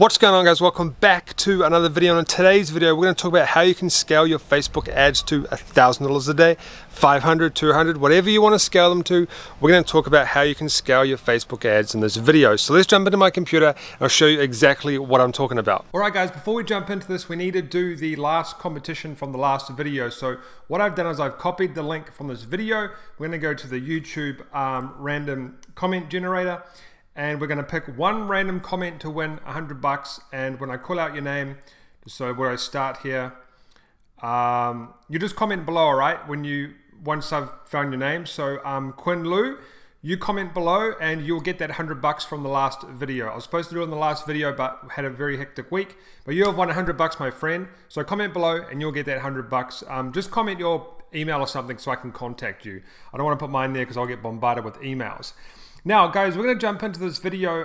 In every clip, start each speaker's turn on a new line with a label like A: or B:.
A: What's going on, guys? Welcome back to another video. And in today's video we're going to talk about how you can scale your Facebook ads to $1,000 a day, 500, 200, whatever you want to scale them to. We're going to talk about how you can scale your Facebook ads in this video. So let's jump into my computer and I'll show you exactly what I'm talking about. Alright guys, before we jump into this, we need to do the last competition from the last video. So what I've done is I've copied the link from this video. We're going to go to the YouTube random comment generator, and we're going to pick one random comment to win $100. And when I call out your name, so where I start here, you just comment below, all right, once I've found your name. So Quinn Lou, you comment below and you'll get that $100 from the last video. I was supposed to do it in the last video, but had a very hectic week. But you have won $100, my friend. So comment below and you'll get that $100. Just comment your email or something so I can contact you. I don't want to put mine there because I'll get bombarded with emails. Now guys, we're going to jump into this video.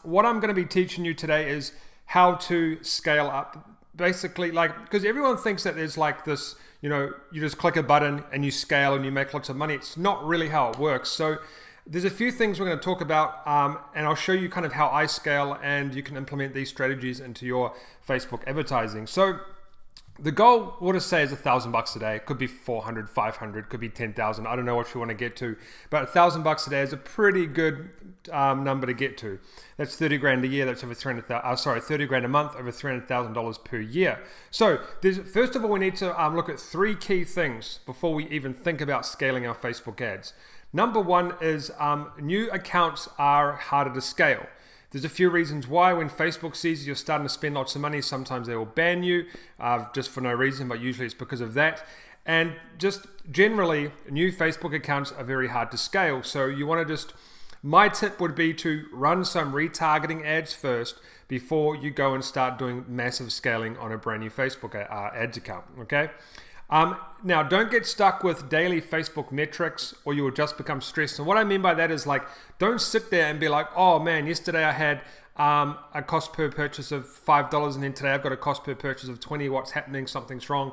A: What I'm going to be teaching you today is how to scale up. Basically, because everyone thinks that there's like this, you just click a button and you scale and you make lots of money. It's not really how it works. So there's a few things we're going to talk about, and I'll show you kind of how I scale, and you can implement these strategies into your Facebook advertising. So the goal, we'll just say, is $1,000 a day. It could be 400, 500, could be 10,000. I don't know what you want to get to, but $1,000 a day is a pretty good number to get to. That's 30 grand a year. That's over 30 grand a month, over $300,000 per year. So first of all, we need to look at three key things before we even think about scaling our Facebook ads. Number one is new accounts are harder to scale. There's a few reasons why. When Facebook sees you're starting to spend lots of money, sometimes they will ban you just for no reason, but usually it's because of that. And just generally, new Facebook accounts are very hard to scale. So you want to my tip would be to run some retargeting ads first before you go and start doing massive scaling on a brand new Facebook ads account, okay? Now, don't get stuck with daily Facebook metrics or you will just become stressed. And what I mean by that is, don't sit there and be like, oh man, yesterday I had a cost per purchase of $5 and then today I've got a cost per purchase of 20. What's happening? Something's wrong.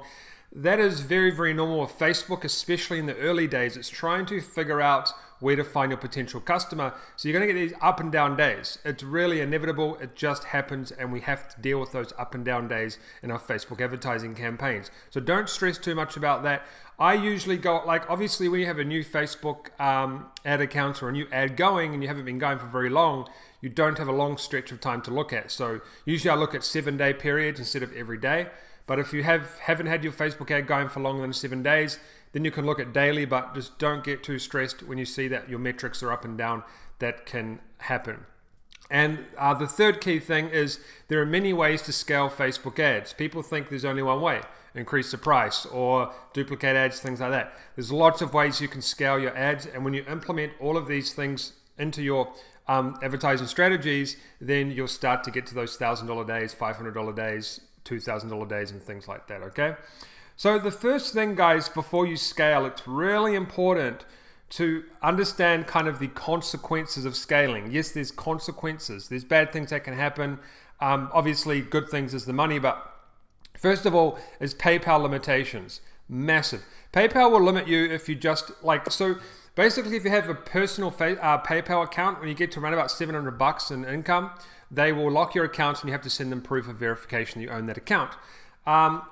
A: That is very, very normal with Facebook, especially in the early days. It's trying to figure out where to find your potential customer. So you're going to get these up and down days. It's really inevitable. It just happens, and we have to deal with those up and down days in our Facebook advertising campaigns. So don't stress too much about that. I usually go, obviously when you have a new Facebook ad account or a new ad going and you haven't been going for very long, you don't have a long stretch of time to look at. So usually I look at 7-day periods instead of every day. But if you haven't had your Facebook ad going for longer than 7 days, then you can look at daily, but just don't get too stressed when you see that your metrics are up and down. That can happen. And the third key thing is there are many ways to scale Facebook ads. People think there's only one way: increase the price or duplicate ads, things like that. There's lots of ways you can scale your ads, and when you implement all of these things into your advertising strategies, then you'll start to get to those $1,000 days, $500 days, $2,000 days, and things like that, okay? So the first thing, guys, before you scale, it's really important to understand kind of the consequences of scaling. Yes, there's consequences. There's bad things that can happen. Obviously, good things is the money, but first of all is PayPal limitations. Massive. PayPal will limit you if you just, so basically if you have a personal PayPal account, when you get to around about $700 in income, they will lock your account and you have to send them proof of verification that you own that account.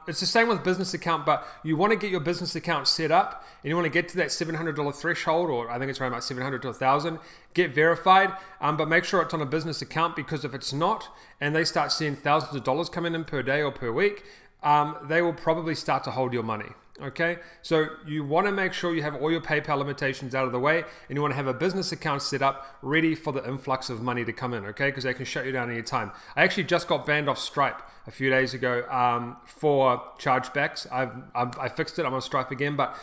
A: It's the same with business account, but you want to get your business account set up and you want to get to that $700 threshold, or I think it's around about $700 to $1,000, get verified, but make sure it's on a business account, because if it's not and they start seeing thousands of dollars coming in per day or per week, they will probably start to hold your money. Okay, so you want to make sure you have all your PayPal limitations out of the way, and you want to have a business account set up ready for the influx of money to come in, okay, because they can shut you down any time. I actually just got banned off Stripe a few days ago for chargebacks. I fixed it. I'm on Stripe again, but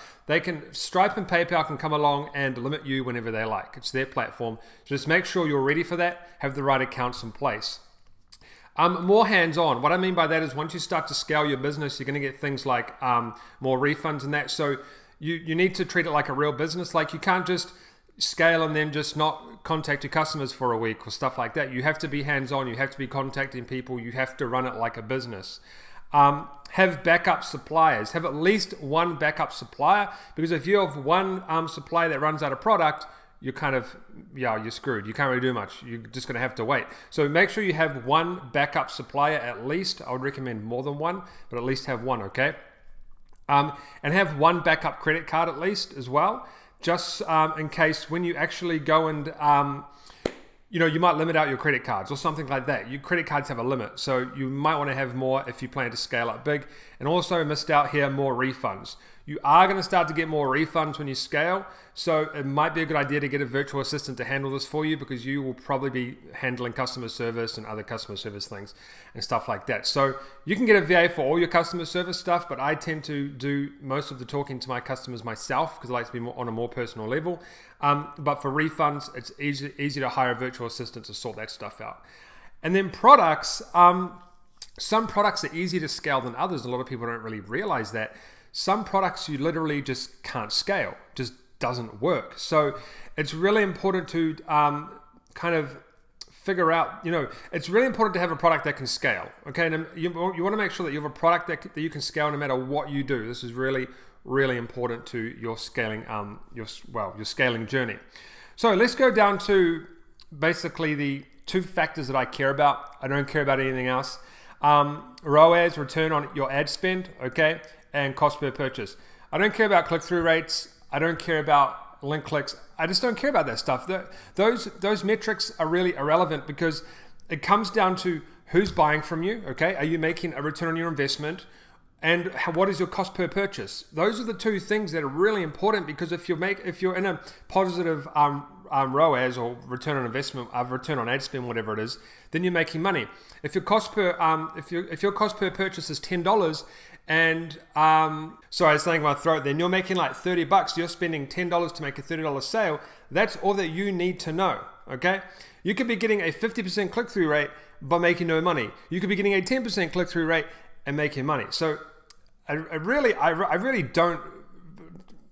A: Stripe and PayPal can come along and limit you whenever they like. It's their platform. So just make sure you're ready for that, have the right accounts in place. More hands-on. What I mean by that is once you start to scale your business, you're going to get things like more refunds and that. So you need to treat it like a real business. You can't just scale and then just not contact your customers for a week or stuff like that. You have to be hands-on. You have to be contacting people. You have to run it like a business. Have backup suppliers. Have at least one backup supplier, because if you have one supplier that runs out of product, you're kind of, yeah, you're screwed. You can't really do much. You're just going to have to wait. So make sure you have one backup supplier at least. I would recommend more than one, but at least have one, okay? And have one backup credit card at least as well, just in case when you actually go and, you know, you might limit out your credit cards or something like that. Your credit cards have a limit, so you might want to have more if you plan to scale up big. And also missed out here, more refunds. You are going to start to get more refunds when you scale, so it might be a good idea to get a virtual assistant to handle this for you, because you will probably be handling customer service and other customer service things and stuff like that. So you can get a VA for all your customer service stuff, but I tend to do most of the talking to my customers myself because I like to be more, on a more personal level. But for refunds, it's easy to hire a virtual assistant to sort that stuff out. And then products, some products are easier to scale than others. A lot of people don't really realize that. Some products you literally just can't scale, just doesn't work. So it's really important to kind of figure out, you know, it's really important to have a product that can scale, okay? And you want to make sure that you have a product that you can scale no matter what you do. This is really, really important to your scaling, your scaling journey. So let's go down to basically the 2 factors that I care about. I don't care about anything else. ROAS, return on your ad spend, okay? And cost per purchase. I don't care about click-through rates. I don't care about link clicks. I just don't care about that stuff. Those metrics are really irrelevant because it comes down to who's buying from you, okay? Are you making a return on your investment? And what is your cost per purchase? Those are the 2 things that are really important, because if you're in a positive ROAS or return on investment, return on ad spend, whatever it is, then you're making money. If your cost per if your cost per purchase is $10 and sorry, it's something in my throat. Then you're making like $30. You're spending $10 to make a $30 sale. That's all that you need to know. Okay, you could be getting a 50% click-through rate but making no money. You could be getting a 10% click-through rate and making money. So I really don't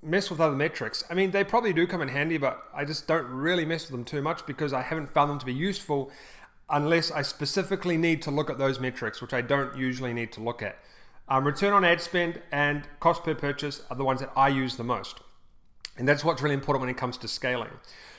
A: mess with other metrics. I mean, they probably do come in handy, but I just don't really mess with them too much because I haven't found them to be useful unless I specifically need to look at those metrics, which I don't usually need to look at. Return on ad spend and cost per purchase are the ones that I use the most. And that's what's really important when it comes to scaling.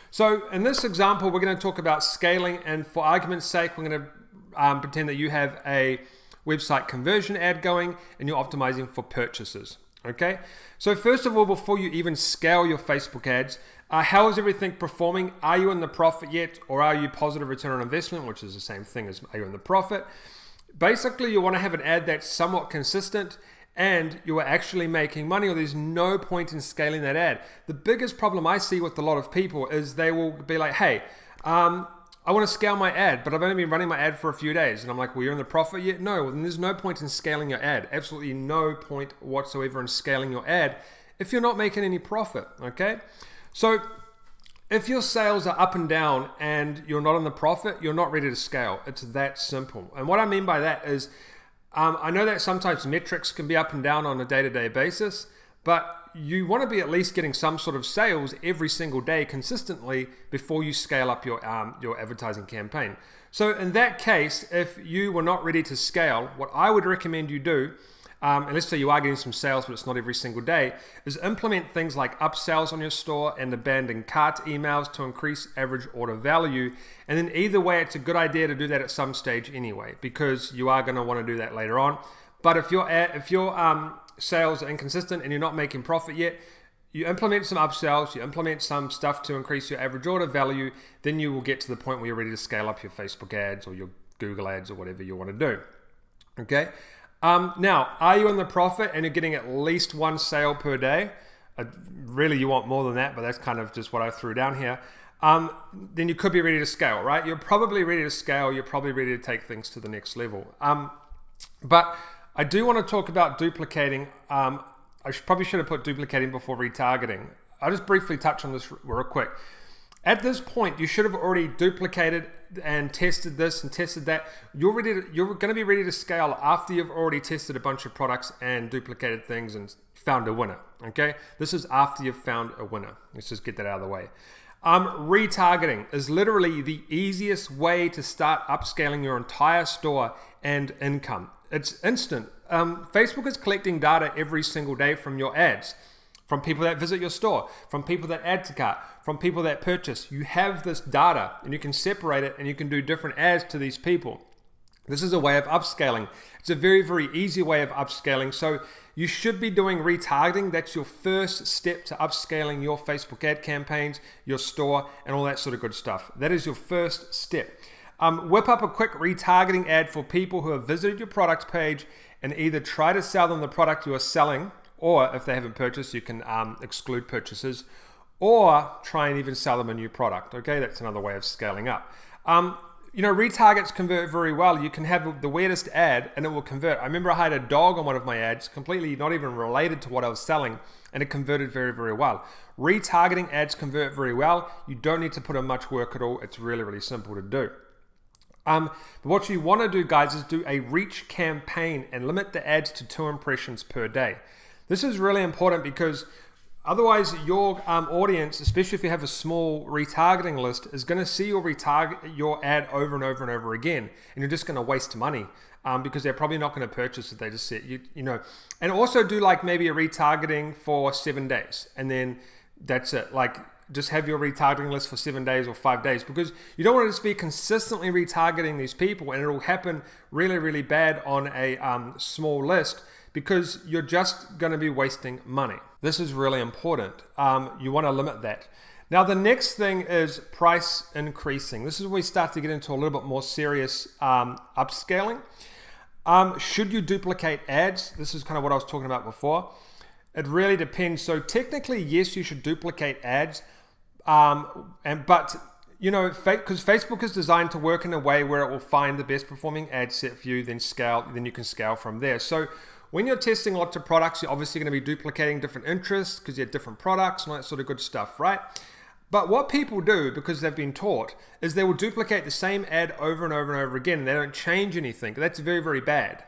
A: So in this example, we're going to talk about scaling, and for argument's sake, we're going to pretend that you have a website conversion ad going and you're optimizing for purchases. Okay, so first of all, before you even scale your Facebook ads, how is everything performing? Are you in the profit yet, or are you positive return on investment, which is the same thing as are you in the profit? Basically, you want to have an ad that's somewhat consistent and you are actually making money, or there's no point in scaling that ad. The biggest problem I see with a lot of people is they will be like, hey, I want to scale my ad, but I've only been running my ad for a few days. And I'm like, well, you're in the profit yet? No, well, then there's no point in scaling your ad. Absolutely no point whatsoever in scaling your ad if you're not making any profit, okay? So if your sales are up and down and you're not in the profit, you're not ready to scale. It's that simple. And what I mean by that is, I know that sometimes metrics can be up and down on a day-to-day basis, but you want to be at least getting some sort of sales every single day consistently before you scale up your advertising campaign. So in that case, if you were not ready to scale, what I would recommend you do, and let's say you are getting some sales, but it's not every single day, is implement things like upsells on your store and abandoned cart emails to increase average order value. And then either way, it's a good idea to do that at some stage anyway, because you are going to want to do that later on. But if your sales are inconsistent and you're not making profit yet, you implement some upsells, you implement some stuff to increase your average order value, then you will get to the point where you're ready to scale up your Facebook ads or your Google ads or whatever you want to do. Okay. Now, are you in the profit and you're getting at least 1 sale per day? Really, you want more than that, but that's kind of just what I threw down here. Then you could be ready to scale, right? You're probably ready to scale. You're probably ready to take things to the next level. But I do want to talk about duplicating. I probably should have put duplicating before retargeting. I'll just briefly touch on this real quick. At this point, you should have already duplicated and tested this and tested that. You're going to be ready to scale after you've already tested a bunch of products and duplicated things and found a winner. Okay, this is after you've found a winner. Let's just get that out of the way. Retargeting is literally the easiest way to start upscaling your entire store and income. It's instant. Facebook is collecting data every single day from your ads, from people that visit your store, from people that add to cart, from people that purchase. You have this data and you can separate it and you can do different ads to these people. This is a way of upscaling. It's a very, very easy way of upscaling. So you should be doing retargeting. That's your first step to upscaling your Facebook ad campaigns, your store, and all that sort of good stuff. That is your first step. Whip up a quick retargeting ad for people who have visited your product page and either try to sell them the product you are selling, or if they haven't purchased, you can exclude purchases, or try and even sell them a new product. Okay, that's another way of scaling up. You know, retargets convert very well. You can have the weirdest ad and it will convert. I remember I had a dog on one of my ads, completely not even related to what I was selling, and it converted very, very well. Retargeting ads convert very well. You don't need to put in much work at all. It's really, really simple to do. But what you want to do, guys, is do a reach campaign and limit the ads to 2 impressions per day. This is really important because otherwise, your audience, especially if you have a small retargeting list, is going to see your ad over and over and over again, and you're just going to waste money because they're probably not going to purchase if they just sit, you know. And also do like maybe a retargeting for 7 days, and then that's it. Like just have your retargeting list for 7 days or 5 days, because you don't want to just be consistently retargeting these people, and it'll happen really, really bad on a small list, because you're just going to be wasting money. This is really important. You want to limit that. Now, the next thing is price increasing. This is where we start to get into a little bit more serious upscaling. Should you duplicate ads? This is kind of what I was talking about before. It really depends. So technically, yes, you should duplicate ads, but you know, because Facebook is designed to work in a way where it will find the best performing ad set for you, then you can scale from there. So when you're testing lots of products, you're obviously going to be duplicating different interests because you have different products and all that sort of good stuff, right? But what people do, because they've been taught, is they will duplicate the same ad over and over and over again, and they don't change anything. That's very, very bad,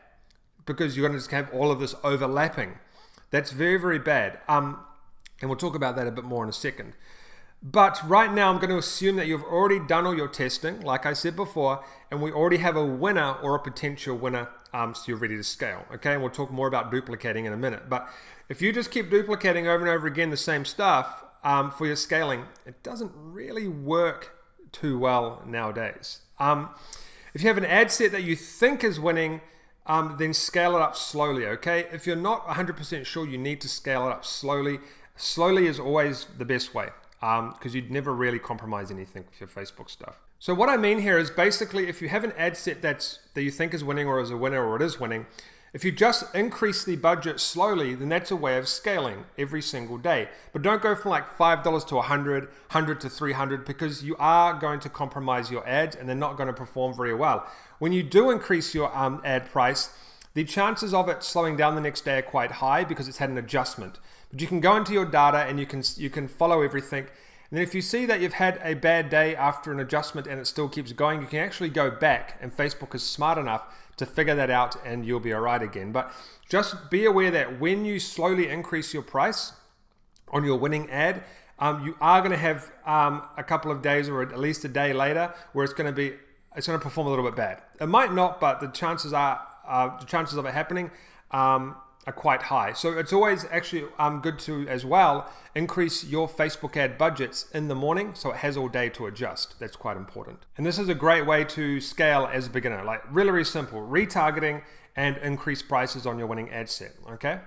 A: because you're going to just have all of this overlapping. That's very, very bad. And we'll talk about that a bit more in a second. But right now, I'm going to assume that you've already done all your testing, like I said before, and we already have a winner or a potential winner, so you're ready to scale, okay? And we'll talk more about duplicating in a minute. But if you just keep duplicating over and over again the same stuff for your scaling, it doesn't really work too well nowadays. If you have an ad set that you think is winning, then scale it up slowly, okay? If you're not 100% sure, you need to scale it up slowly. Slowly is always the best way, because you'd never really compromise anything with your Facebook stuff. So what I mean here is basically, if you have an ad set that you think is winning or is a winner or it is winning, if you just increase the budget slowly, then that's a way of scaling every single day. But don't go from like $5 to 100, 100 to 300, because you are going to compromise your ads and they're not going to perform very well. When you do increase your ad price, the chances of it slowing down the next day are quite high because it's had an adjustment. But you can go into your data and you can follow everything. And then if you see that you've had a bad day after an adjustment and it still keeps going, you can actually go back, and Facebook is smart enough to figure that out and you'll be all right again. But just be aware that when you slowly increase your price on your winning ad, you are going to have a couple of days or at least a day later where it's going to perform a little bit bad. It might not, but the chances of it happening are quite high. So it's always actually good to, as well, increase your Facebook ad budgets in the morning so it has all day to adjust. That's quite important. And this is a great way to scale as a beginner. Like really, really simple. Retargeting and increase prices on your winning ad set, okay?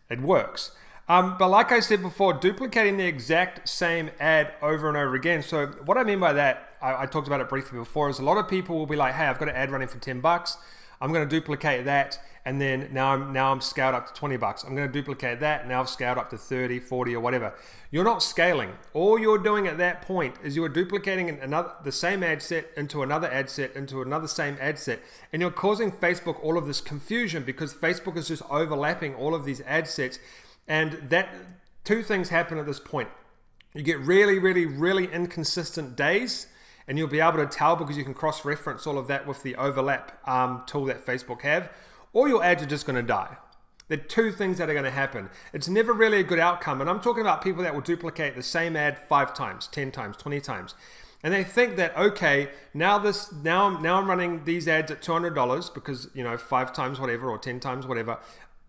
A: It works. But like I said before, duplicating the exact same ad over and over again. So what I mean by that, I talked about it briefly before, is a lot of people will be like, hey, I've got an ad running for 10 bucks. I'm going to duplicate that, and then now I'm scaled up to 20 bucks. I'm going to duplicate that, now I've scaled up to 30, 40 or whatever. You're not scaling. All you're doing at that point is you're duplicating the same ad set into another ad set into another same ad set, and you're causing Facebook all of this confusion because Facebook is just overlapping all of these ad sets, and two things happen at this point. You get really, really, really inconsistent days, and you'll be able to tell because you can cross-reference all of that with the overlap tool that Facebook have, or your ads are just going to die. There are two things that are going to happen. It's never really a good outcome, and I'm talking about people that will duplicate the same ad 5 times, 10 times, 20 times. And they think that, okay, now I'm running these ads at $200 because, 5 times whatever or 10 times whatever,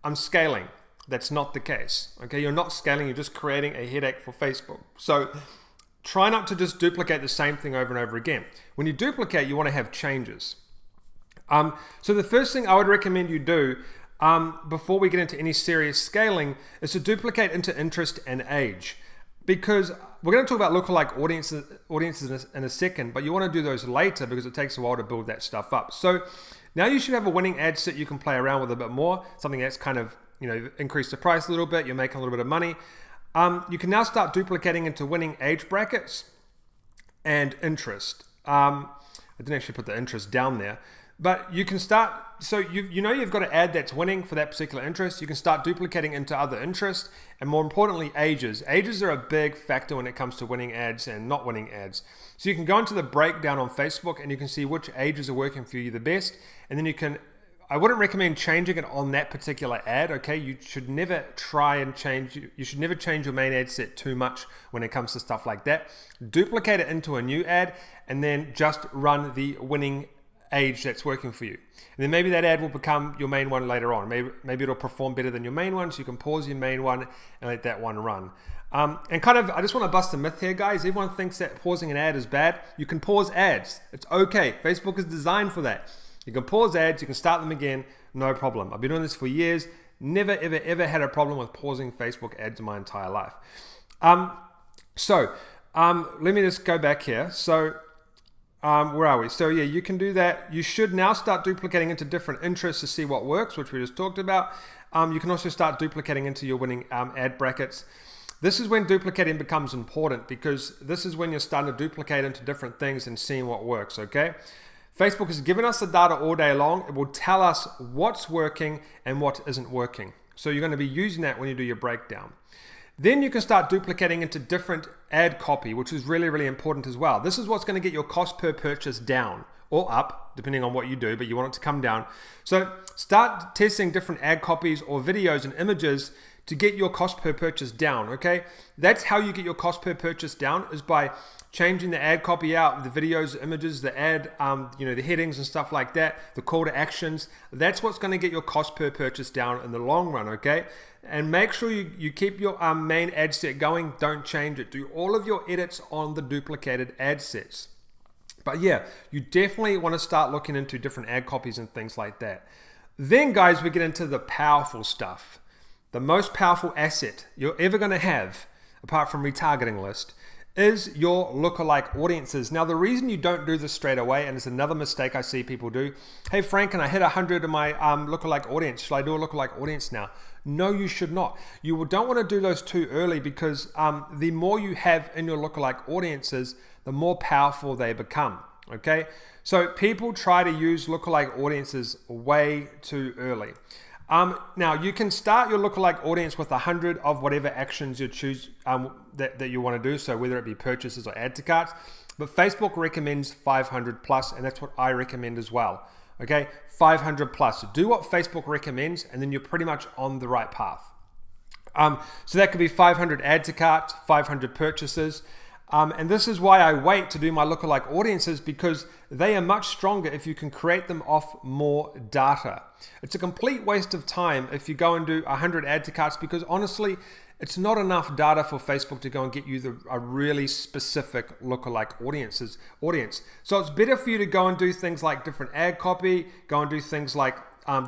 A: I'm scaling. That's not the case. Okay, you're not scaling, you're just creating a headache for Facebook. So try not to just duplicate the same thing over and over again. When you duplicate, you want to have changes. So the first thing I would recommend you do before we get into any serious scaling is to duplicate into interest and age. Because we're going to talk about lookalike audiences in a second, but you want to do those later because it takes a while to build that stuff up. So now you should have a winning ad set you can play around with a bit more, something that's kind of, increase the price a little bit, you're making a little bit of money. You can now start duplicating into winning age brackets and interest. I didn't actually put the interest down there, but you can start, so you've got an ad that's winning for that particular interest. You can start duplicating into other interests, and more importantly, ages. Ages are a big factor when it comes to winning ads and not winning ads. So you can go into the breakdown on Facebook and you can see which ages are working for you the best, and then you can, I wouldn't recommend changing it on that particular ad, okay? You should never try and change, you should never change your main ad set too much when it comes to stuff like that. Duplicate it into a new ad and then just run the winning age that's working for you. And then maybe that ad will become your main one later on. Maybe it'll perform better than your main one, so you can pause your main one and let that one run. And kind of, I just want to bust a myth here, guys. Everyone thinks that pausing an ad is bad. You can pause ads. It's okay. Facebook is designed for that. You can pause ads, you can start them again, no problem. I've been doing this for years. Never, ever, ever had a problem with pausing Facebook ads in my entire life. Let me just go back here. So, where are we? So yeah, you can do that. You should now start duplicating into different interests to see what works, which we just talked about. You can also start duplicating into your winning ad brackets. This is when duplicating becomes important, because this is when you're starting to duplicate into different things and seeing what works, okay? Facebook has given us the data all day long. It will tell us what's working and what isn't working. So you're going to be using that when you do your breakdown. Then you can start duplicating into different ad copy, which is really, really important as well. This is what's going to get your cost per purchase down or up, depending on what you do, but you want it to come down. So start testing different ad copies or videos and images to get your cost per purchase down, okay? That's how you get your cost per purchase down, is by changing the ad copy out, the videos, the images, the ad, the headings and stuff like that, the call to actions. That's what's going to get your cost per purchase down in the long run, okay? And make sure you keep your main ad set going. Don't change it. Do all of your edits on the duplicated ad sets. But yeah, you definitely want to start looking into different ad copies and things like that. Then, guys, we get into the powerful stuff. The most powerful asset you're ever going to have, apart from retargeting list, is your lookalike audiences. Now, the reason you don't do this straight away, and it's another mistake I see people do, hey Frank, can I hit 100 in my lookalike audience? Should I do a lookalike audience now? No, you should not. You don't want to do those too early, because the more you have in your lookalike audiences, the more powerful they become, okay? So people try to use lookalike audiences way too early. Now, you can start your lookalike audience with 100 of whatever actions you choose that you want to do, so whether it be purchases or add to carts, but Facebook recommends 500 plus, and that's what I recommend as well. Okay, 500 plus. So do what Facebook recommends, and then you're pretty much on the right path. So that could be 500 add to cart, 500 purchases. And this is why I wait to do my lookalike audiences, because they are much stronger if you can create them off more data. It's a complete waste of time if you go and do 100 add to carts, because honestly, it's not enough data for Facebook to go and get you a really specific lookalike audience. So it's better for you to go and do things like different ad copy, go and do things like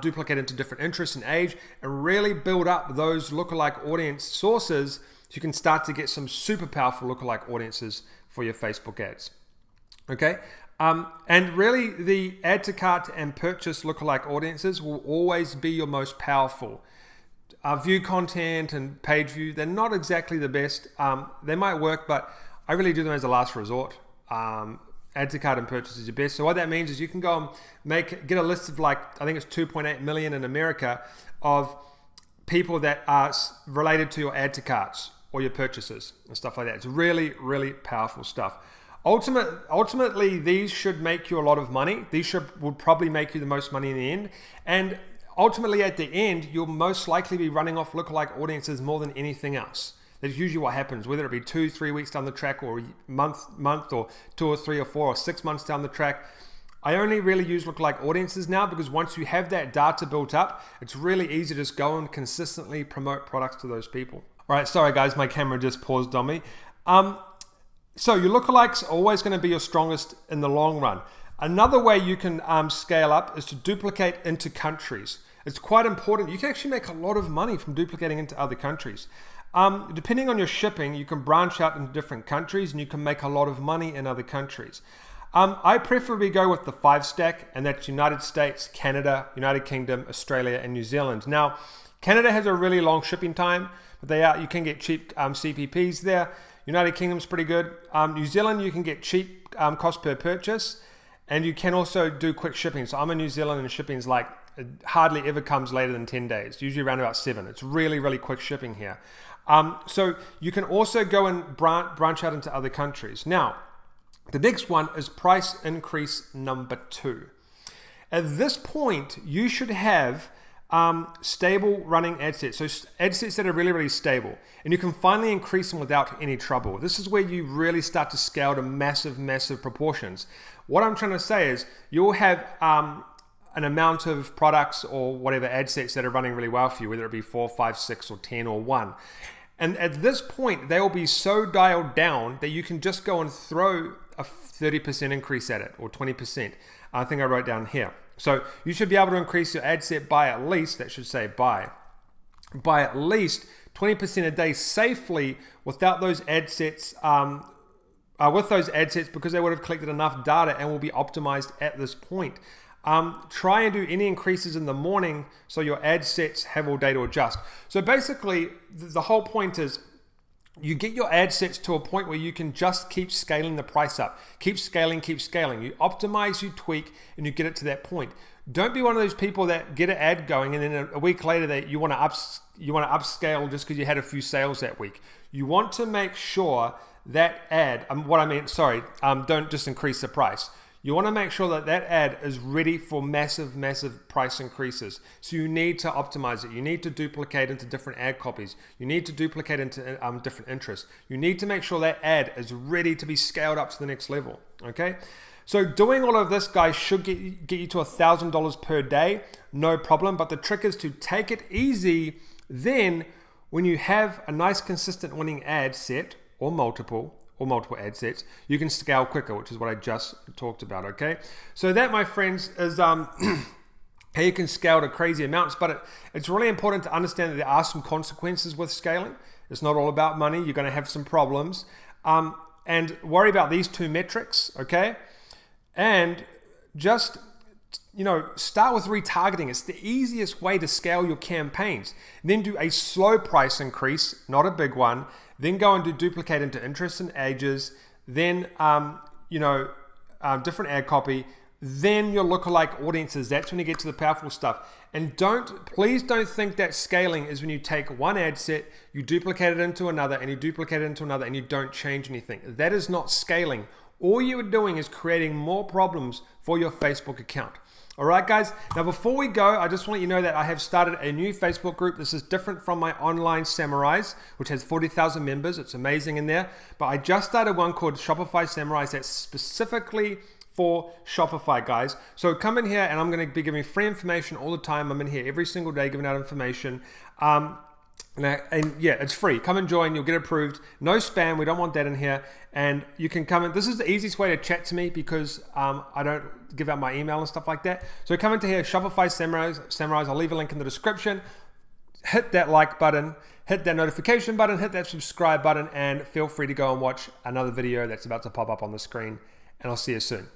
A: duplicate into different interests and age, and really build up those lookalike audience sources so you can start to get some super powerful lookalike audiences for your Facebook ads. Okay, and really the add to cart and purchase lookalike audiences will always be your most powerful. View content and page view, they're not exactly the best. They might work, but I really do them as a last resort. Add to cart and purchase is your best. So what that means is you can go and get a list of, like, I think it's 2.8 million in America of people that are related to your add to carts or your purchases and stuff like that. It's really, really powerful stuff. Ultimately, these should make you a lot of money. These would probably make you the most money in the end. And ultimately, at the end, you'll most likely be running off lookalike audiences more than anything else. That's usually what happens, whether it be 2-3 weeks down the track, or a month, or 2 or 3 or 4 or 6 months down the track. I only really use lookalike audiences now, because once you have that data built up, it's really easy to just go and consistently promote products to those people. All right, sorry guys, my camera just paused on me. So your lookalikes are always going to be your strongest in the long run. Another way you can scale up is to duplicate into countries. It's quite important. You can actually make a lot of money from duplicating into other countries. Depending on your shipping, you can branch out into different countries and you can make a lot of money in other countries. I preferably go with the 5-stack, and that's United States, Canada, United Kingdom, Australia, and New Zealand. Now, Canada has a really long shipping time, but you can get cheap CPPs there. United Kingdom's pretty good. New Zealand, you can get cheap cost per purchase, and you can also do quick shipping. So I'm in New Zealand, and shipping's like, it hardly ever comes later than 10 days, usually around about 7. It's really, really quick shipping here. So you can also go and branch out into other countries. Now, the next one is price increase number 2. At this point, you should have stable running ad sets. So ad sets that are really, really stable. And you can finally increase them without any trouble. This is where you really start to scale to massive, massive proportions. What I'm trying to say is you'll have an amount of products or whatever ad sets that are running really well for you, whether it be 4, 5, 6, or 10, or 1. And at this point, they will be so dialed down that you can just go and throw a 30% increase at it, or 20%. I think I wrote down here. So you should be able to increase your ad set by at least, that should say by at least 20% a day safely without those ad sets, because they would have collected enough data and will be optimized at this point. Try and do any increases in the morning so your ad sets have all day to adjust. So basically, the whole point is you get your ad sets to a point where you can just keep scaling the price up. Keep scaling, keep scaling. You optimize, you tweak, and you get it to that point. Don't be one of those people that get an ad going and then a week later that you want to upscale just because you had a few sales that week. You want to make sure that ad, don't just increase the price. You want to make sure that that ad is ready for massive, massive price increases. So you need to optimize it. You need to duplicate into different ad copies. You need to duplicate into different interests. You need to make sure that ad is ready to be scaled up to the next level. Okay? So doing all of this, guys, should get you to $1,000 per day. No problem. But the trick is to take it easy. Then when you have a nice, consistent winning ad set or multiple ad sets, you can scale quicker, which is what I just talked about, okay? So that, my friends, is how you can scale to crazy amounts, but it's really important to understand that there are some consequences with scaling. It's not all about money. You're going to have some problems. And worry about these 2 metrics, okay? And just, start with retargeting. It's the easiest way to scale your campaigns. Then do a slow price increase, not a big one. Then go and do duplicate into interests and ages. Then, different ad copy. Then your lookalike audiences. That's when you get to the powerful stuff. And please don't think that scaling is when you take one ad set, you duplicate it into another, and you duplicate it into another, and you don't change anything. That is not scaling. All you are doing is creating more problems for your Facebook account. All right, guys. Now, before we go, I just want you to know that I have started a new Facebook group. This is different from my online Samurais, which has 40,000 members. It's amazing in there. But I just started one called Shopify Samurais that's specifically for Shopify, guys. So come in here, and I'm going to be giving free information all the time. I'm in here every single day giving out information. And yeah, it's free. Come and join. You'll get approved. No spam. We don't want that in here. And you can come in. This is the easiest way to chat to me because I don't give out my email and stuff like that. So come into here, Shopify Samurais. I'll leave a link in the description. Hit that like button. Hit that notification button. Hit that subscribe button. And feel free to go and watch another video that's about to pop up on the screen. And I'll see you soon.